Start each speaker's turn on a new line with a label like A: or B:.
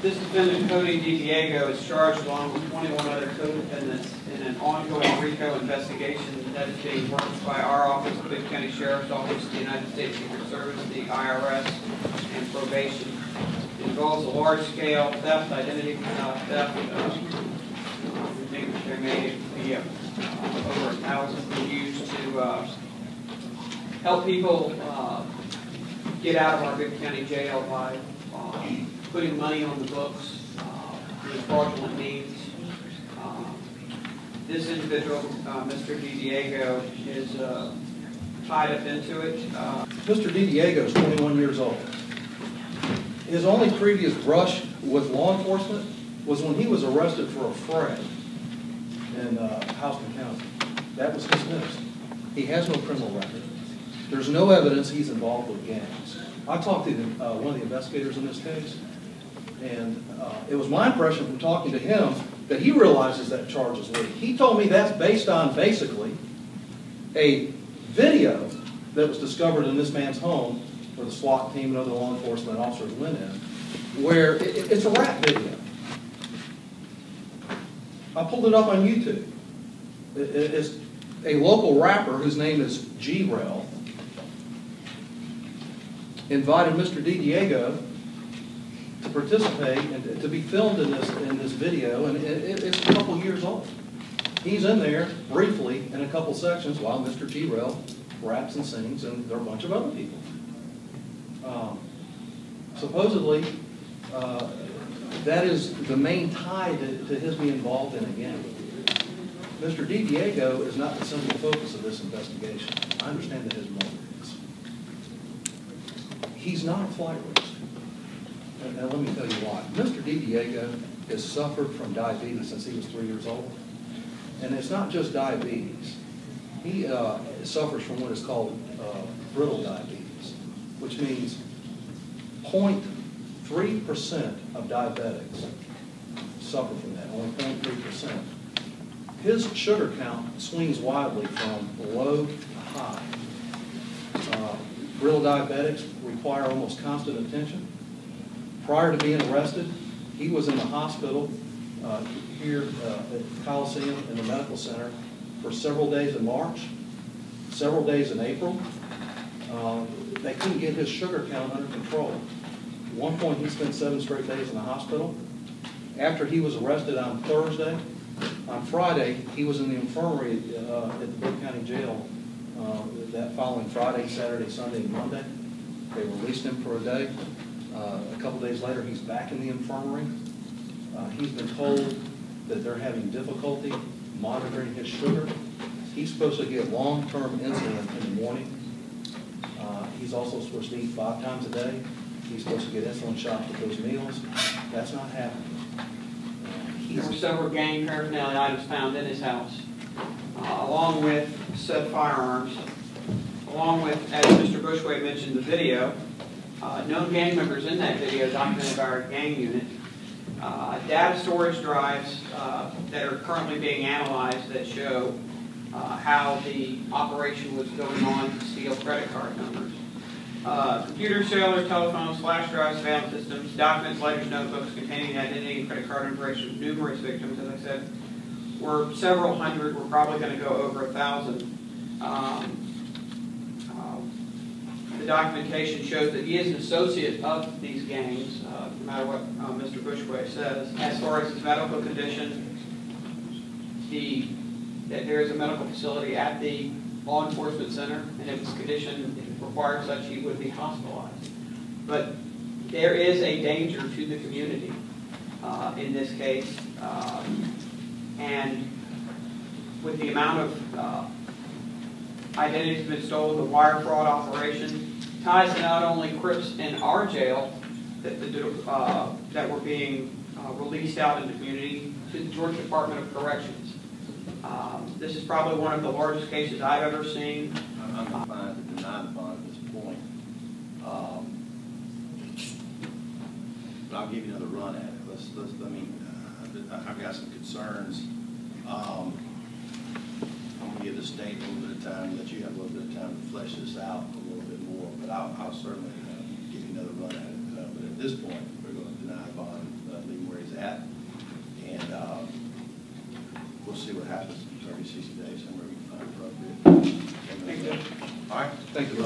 A: This defendant, Kodie DiDiego, is charged along with 21 other co-defendants in an ongoing RICO investigation that is being worked by our office, the Bibb County Sheriff's Office, the United States Secret Service, the IRS, and probation. It involves a large-scale theft, identity theft. We think that there may be over 1,000 used to help people get out of our Bibb County jail by putting money on the books through fraudulent means. This individual, Mr. DiDiego, is tied up into it.
B: Mr. DiDiego is 21 years old. His only previous brush with law enforcement was when he was arrested for a fray in Houston County. That was dismissed. He has no criminal record. There's no evidence he's involved with gangs. I talked to one of the investigators in this case, and it was my impression from talking to him that he realizes that charge is leaked. He told me that's based on basically a video that was discovered in this man's home where the SWAT team and other law enforcement officers went in, where it's a rap video. I pulled it up on YouTube. It's a local rapper whose name is G-Rel invited Mr. DiDiego to participate and to be filmed in this video, and it's a couple years old. He's in there briefly in a couple sections while Mr. G-Rel raps and sings, and there are a bunch of other people. Supposedly, that is the main tie to his being involved in a gang. Mr. DiDiego is not the central focus of this investigation. I understand that his motive is. He's not a flight risk. And let me tell you why. Mr. DiDiego has suffered from diabetes since he was 3 years old. And it's not just diabetes. He suffers from what is called brittle diabetes, which means 0.3% of diabetics suffer from that, only 0.3%. His sugar count swings widely from low to high. Brittle diabetics require almost constant attention. Prior to being arrested, he was in the hospital here at the Coliseum in the medical center for several days in March, several days in April. They couldn't get his sugar count under control. At one point, he spent 7 straight days in the hospital. After he was arrested on Thursday, on Friday, he was in the infirmary at the Bibb County Jail that following Friday, Saturday, Sunday, and Monday. They released him for a day. A couple days later, he's back in the infirmary. He's been told that they're having difficulty monitoring his sugar. He's supposed to get long-term insulin in the morning. He's also supposed to eat 5 times a day. He's supposed to get insulin shots with those meals. That's not happening.
A: There were several gang paraphernalia items found in his house, along with said firearms, along with, as Mr. Bushway mentioned, the video. Known gang members in that video documented by our gang unit. Data storage drives that are currently being analyzed that show how the operation was going on to steal credit card numbers. Computers, cellular, telephones, flash drives, surveillance systems, documents, ledgers, notebooks containing the identity and credit card information of numerous victims, as I said, were several hundred. We're probably going to go over 1,000. The documentation shows that he is an associate of these gangs, no matter what Mr. Bushway says. As far as his medical condition, that there is a medical facility at the law enforcement center, and if his condition required such, he would be hospitalized. But there is a danger to the community in this case, and with the amount of identities been stolen, the wire fraud operation ties to not only Crips in our jail that were being released out in the community, to the Georgia Department of Corrections. This is probably one of the largest cases I've ever seen.
C: I'm inclined to deny the bond at this point. But I'll give you another run at it. I've got some concerns. I'm going to give the state a little bit of time, let you have a little bit of time to flesh this out a little bit more, but I'll certainly give you another run at it. But at this point, we're going to deny bond we'll see what happens in 30, 60 days, and where we can find appropriate.
A: Thank you.
C: All right.
B: Thank you.